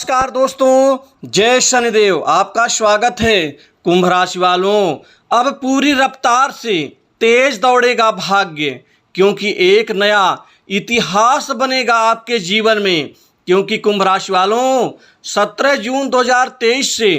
नमस्कार दोस्तों, जय शनिदेव। आपका स्वागत है। कुंभ राशि वालों, अब पूरी रफ्तार से तेज दौड़ेगा भाग्य, क्योंकि एक नया इतिहास बनेगा आपके जीवन में। क्योंकि कुंभ राशि वालों, 17 जून 2023 से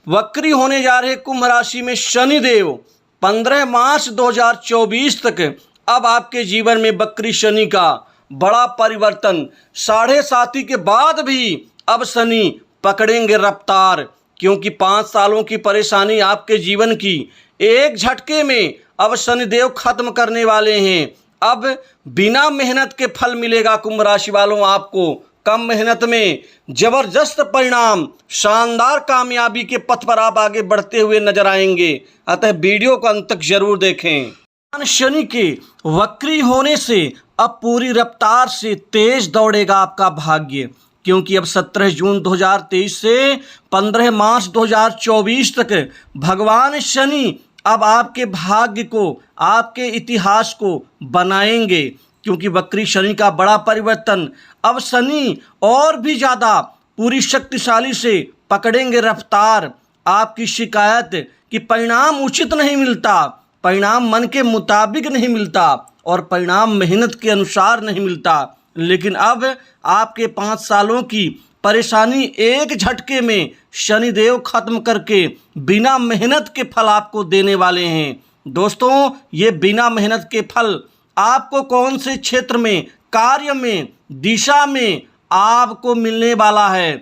वक्री होने जा रहे कुंभ राशि में शनिदेव 15 मार्च 2024 तक अब आपके जीवन में वक्री शनि का बड़ा परिवर्तन। 7.5 के बाद भी अब शनि पकड़ेंगे रफ्तार, क्योंकि 5 सालों की परेशानी आपके जीवन की एक झटके में अब शनिदेव खत्म करने वाले हैं। अब बिना मेहनत के फल मिलेगा कुंभ राशि वालों आपको। कम मेहनत में जबरदस्त परिणाम, शानदार कामयाबी के पथ पर आप आगे बढ़ते हुए नजर आएंगे। अतः वीडियो को अंत तक जरूर देखें। शनि के वक्री होने से अब पूरी रफ्तार से तेज दौड़ेगा आपका भाग्य, क्योंकि अब 17 जून 2023 से 15 मार्च 2024 तक भगवान शनि अब आपके भाग्य को, आपके इतिहास को बनाएंगे। क्योंकि वक्री शनि का बड़ा परिवर्तन, अब शनि और भी ज़्यादा पूरी शक्तिशाली से पकड़ेंगे रफ्तार। आपकी शिकायत कि परिणाम उचित नहीं मिलता, परिणाम मन के मुताबिक नहीं मिलता और परिणाम मेहनत के अनुसार नहीं मिलता, लेकिन अब आपके 5 सालों की परेशानी एक झटके में शनिदेव खत्म करके बिना मेहनत के फल आपको देने वाले हैं। दोस्तों, ये बिना मेहनत के फल आपको कौन से क्षेत्र में, कार्य में, दिशा में आपको मिलने वाला है,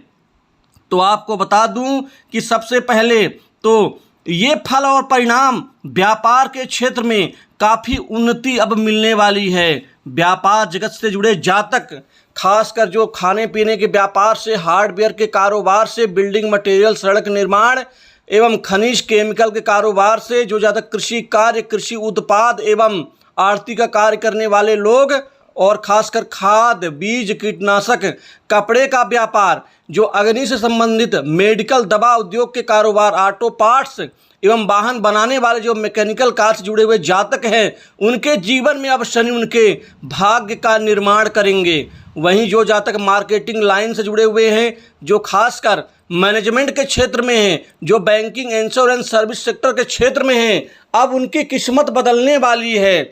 तो आपको बता दूं कि सबसे पहले तो ये फल और परिणाम व्यापार के क्षेत्र में काफ़ी उन्नति अब मिलने वाली है। व्यापार जगत से जुड़े जातक, खासकर जो खाने पीने के व्यापार से, हार्डवेयर के कारोबार से, बिल्डिंग मटेरियल, सड़क निर्माण एवं खनिज केमिकल के कारोबार से, जो जातक कृषि कार्य, कृषि उत्पाद एवं आरती का कार्य करने वाले लोग, और खासकर खाद, बीज, कीटनाशक, कपड़े का व्यापार, जो अग्नि से संबंधित मेडिकल, दवा उद्योग के कारोबार, ऑटो पार्ट्स एवं वाहन बनाने वाले जो मैकेनिकल कार्य से जुड़े हुए जातक हैं, उनके जीवन में अब शनि उनके भाग्य का निर्माण करेंगे। वहीं जो जातक मार्केटिंग लाइन से जुड़े हुए हैं, जो खासकर मैनेजमेंट के क्षेत्र में हैं, जो बैंकिंग, इंश्योरेंस, सर्विस सेक्टर के क्षेत्र में हैं, अब उनकी किस्मत बदलने वाली है।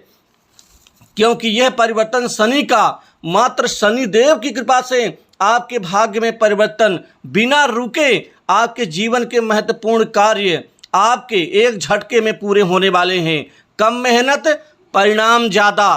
क्योंकि यह परिवर्तन शनि का, मात्र शनिदेव की कृपा से आपके भाग्य में परिवर्तन बिना रुके आपके जीवन के महत्वपूर्ण कार्य आपके एक झटके में पूरे होने वाले हैं। कम मेहनत, परिणाम ज़्यादा।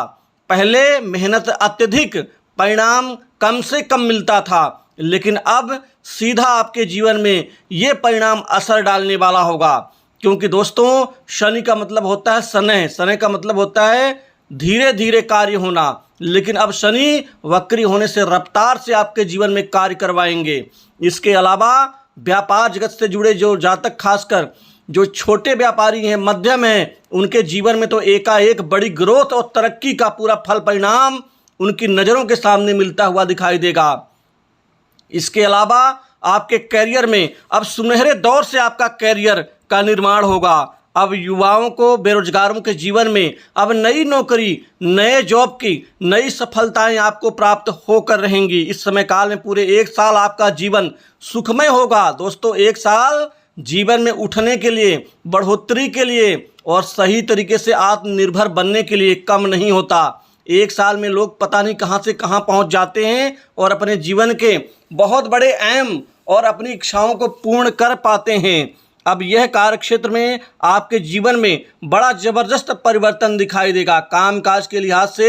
पहले मेहनत अत्यधिक, परिणाम कम से कम मिलता था, लेकिन अब सीधा आपके जीवन में ये परिणाम असर डालने वाला होगा। क्योंकि दोस्तों, शनि का मतलब होता है शनय, शनय का मतलब होता है धीरे धीरे कार्य होना, लेकिन अब शनि वक्री होने से रफ्तार से आपके जीवन में कार्य करवाएंगे। इसके अलावा व्यापार जगत से जुड़े जो जातक, खासकर जो छोटे व्यापारी हैं, मध्यम हैं, उनके जीवन में तो एकाएक बड़ी ग्रोथ और तरक्की का पूरा फल परिणाम उनकी नज़रों के सामने मिलता हुआ दिखाई देगा। इसके अलावा आपके कैरियर में अब सुनहरे दौर से आपका कैरियर का निर्माण होगा। अब युवाओं को, बेरोजगारों के जीवन में अब नई नौकरी, नए जॉब की नई सफलताएं आपको प्राप्त होकर रहेंगी। इस समय काल में पूरे 1 साल आपका जीवन सुखमय होगा। दोस्तों, 1 साल जीवन में उठने के लिए, बढ़ोतरी के लिए और सही तरीके से आत्मनिर्भर बनने के लिए कम नहीं होता। 1 साल में लोग पता नहीं कहां से कहां पहुंच जाते हैं और अपने जीवन के बहुत बड़े एम और अपनी इच्छाओं को पूर्ण कर पाते हैं। अब यह कार्य क्षेत्र में आपके जीवन में बड़ा जबरदस्त परिवर्तन दिखाई देगा। कामकाज के लिहाज से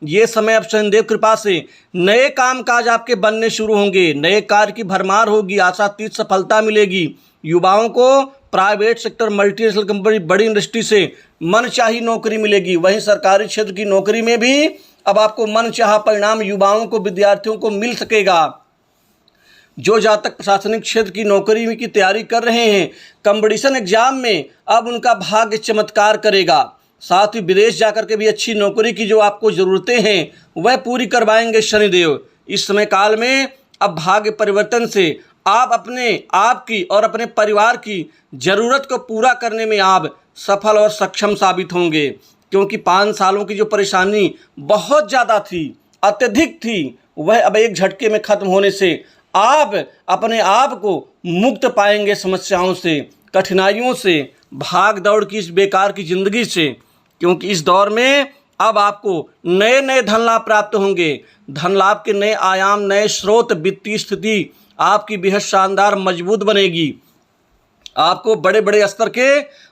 ये समय अब शनिदेव कृपा से नए कामकाज आपके बनने शुरू होंगे, नए कार्य की भरमार होगी, आशातीत सफलता मिलेगी। युवाओं को प्राइवेट सेक्टर, मल्टीनेशनल कंपनी, बड़ी इंडस्ट्री से मनचाही नौकरी मिलेगी। वहीं सरकारी क्षेत्र की नौकरी में भी अब आपको मनचाहा परिणाम युवाओं को, विद्यार्थियों को मिल सकेगा। जो जातक प्रशासनिक क्षेत्र की नौकरी की तैयारी कर रहे हैं, कंपटीशन एग्जाम में अब उनका भाग्य चमत्कार करेगा। साथ ही विदेश जाकर के भी अच्छी नौकरी की जो आपको ज़रूरतें हैं वह पूरी करवाएंगे शनिदेव। इस समय काल में अब भाग्य परिवर्तन से आप अपने आप की और अपने परिवार की ज़रूरत को पूरा करने में आप सफल और सक्षम साबित होंगे। क्योंकि 5 सालों की जो परेशानी बहुत ज़्यादा थी, अत्यधिक थी, वह अब एक झटके में खत्म होने से आप अपने आप को मुक्त पाएंगे समस्याओं से, कठिनाइयों से, भाग दौड़ की इस बेकार की ज़िंदगी से। क्योंकि इस दौर में अब आपको नए नए धन लाभ प्राप्त होंगे। धन लाभ के नए आयाम, नए स्रोत, वित्तीय स्थिति आपकी बेहद शानदार मजबूत बनेगी। आपको बड़े बड़े स्तर के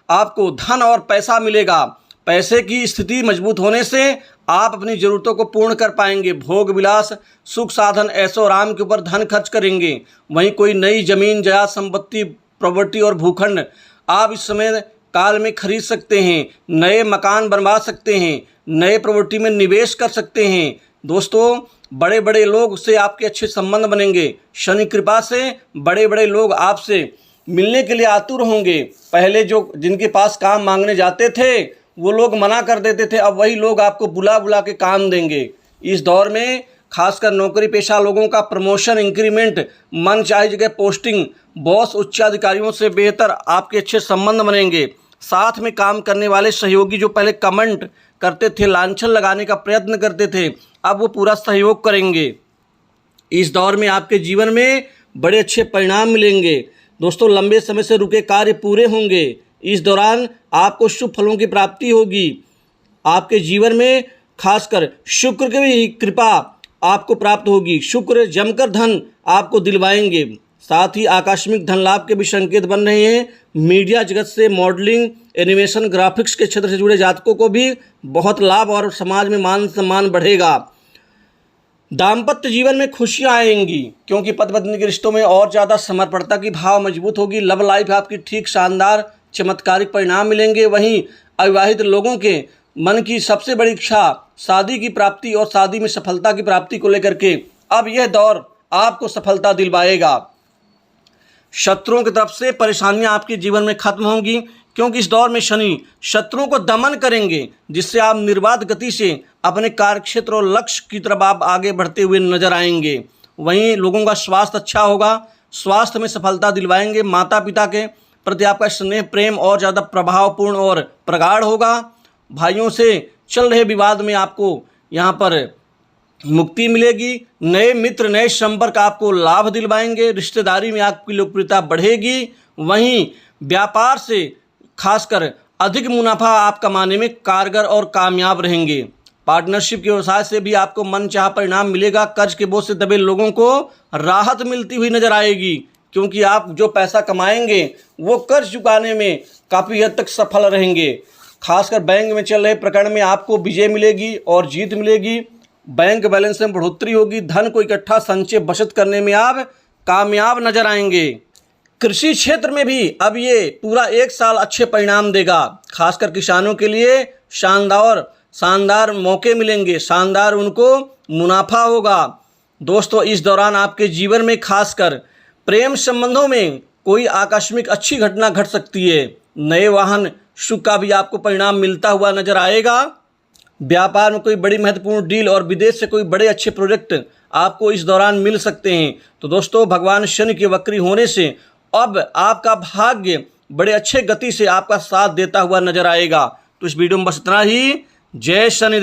आपको धन और पैसा मिलेगा। पैसे की स्थिति मजबूत होने से आप अपनी ज़रूरतों को पूर्ण कर पाएंगे। भोग विलास, सुख साधन, ऐशो आराम के ऊपर धन खर्च करेंगे। वहीं कोई नई जमीन, जायदाद, संपत्ति, प्रॉपर्टी और भूखंड आप इस समय काल में खरीद सकते हैं। नए मकान बनवा सकते हैं, नए प्रॉपर्टी में निवेश कर सकते हैं। दोस्तों, बड़े बड़े लोग से आपके अच्छे संबंध बनेंगे। शनि कृपा से बड़े बड़े लोग आपसे मिलने के लिए आतुर होंगे। पहले जो जिनके पास काम मांगने जाते थे वो लोग मना कर देते थे, अब वही लोग आपको बुला बुला के काम देंगे। इस दौर में खासकर नौकरी पेशा लोगों का प्रमोशन, इंक्रीमेंट, मन चाहे जगह पोस्टिंग, बॉस, उच्चाधिकारियों से बेहतर आपके अच्छे संबंध बनेंगे। साथ में काम करने वाले सहयोगी जो पहले कमेंट करते थे, लांछन लगाने का प्रयत्न करते थे, अब वो पूरा सहयोग करेंगे। इस दौर में आपके जीवन में बड़े अच्छे परिणाम मिलेंगे। दोस्तों, लंबे समय से रुके कार्य पूरे होंगे। इस दौरान आपको शुभ फलों की प्राप्ति होगी। आपके जीवन में खासकर शुक्र की भी कृपा आपको प्राप्त होगी। शुक्र जमकर धन आपको दिलवाएंगे। साथ ही आकस्मिक धन लाभ के भी संकेत बन रहे हैं। मीडिया जगत से, मॉडलिंग, एनिमेशन, ग्राफिक्स के क्षेत्र से जुड़े जातकों को भी बहुत लाभ और समाज में मान सम्मान बढ़ेगा। दाम्पत्य जीवन में खुशियां आएंगी क्योंकि पति पत्नी के रिश्तों में और ज़्यादा समर्पणता की भाव मजबूत होगी। लव लाइफ आपकी ठीक शानदार चमत्कारिक परिणाम मिलेंगे। वहीं अविवाहित लोगों के मन की सबसे बड़ी इच्छा शादी की प्राप्ति और शादी में सफलता की प्राप्ति को लेकर के अब यह दौर आपको सफलता दिलवाएगा। शत्रुओं की तरफ से परेशानियां आपके जीवन में खत्म होंगी क्योंकि इस दौर में शनि शत्रुओं को दमन करेंगे, जिससे आप निर्बाध गति से अपने कार्यक्षेत्र और लक्ष्य की तरफ आप आगे बढ़ते हुए नजर आएंगे। वहीं लोगों का स्वास्थ्य अच्छा होगा, स्वास्थ्य में सफलता दिलवाएंगे। माता पिता के प्रति आपका स्नेह प्रेम और ज़्यादा प्रभावपूर्ण और प्रगाढ़ होगा। भाइयों से चल रहे विवाद में आपको यहाँ पर मुक्ति मिलेगी। नए मित्र, नए संपर्क आपको लाभ दिलवाएंगे। रिश्तेदारी में आपकी लोकप्रियता बढ़ेगी। वहीं व्यापार से खासकर अधिक मुनाफा आप कमाने में कारगर और कामयाब रहेंगे। पार्टनरशिप के व्यवसाय से भी आपको मनचाहा परिणाम मिलेगा। कर्ज के बोझ से दबे लोगों को राहत मिलती हुई नजर आएगी क्योंकि आप जो पैसा कमाएंगे वो कर्ज चुकाने में काफ़ी हद तक सफल रहेंगे। खासकर बैंक में चल रहे प्रकरण में आपको विजय मिलेगी और जीत मिलेगी। बैंक बैलेंस में बढ़ोतरी होगी। धन को इकट्ठा संचय बचत करने में आप कामयाब नजर आएंगे। कृषि क्षेत्र में भी अब ये पूरा एक साल अच्छे परिणाम देगा। खासकर किसानों के लिए शानदार मौके मिलेंगे, शानदार उनको मुनाफा होगा। दोस्तों, इस दौरान आपके जीवन में खासकर प्रेम संबंधों में कोई आकस्मिक अच्छी घटना घट सकती है। नए वाहन सुख का भी आपको परिणाम मिलता हुआ नजर आएगा। व्यापार में कोई बड़ी महत्वपूर्ण डील और विदेश से कोई बड़े अच्छे प्रोजेक्ट आपको इस दौरान मिल सकते हैं। तो दोस्तों, भगवान शनि के वक्री होने से अब आपका भाग्य बड़े अच्छे गति से आपका साथ देता हुआ नजर आएगा। तो इस वीडियो में बस इतना ही। जय शनिदेव।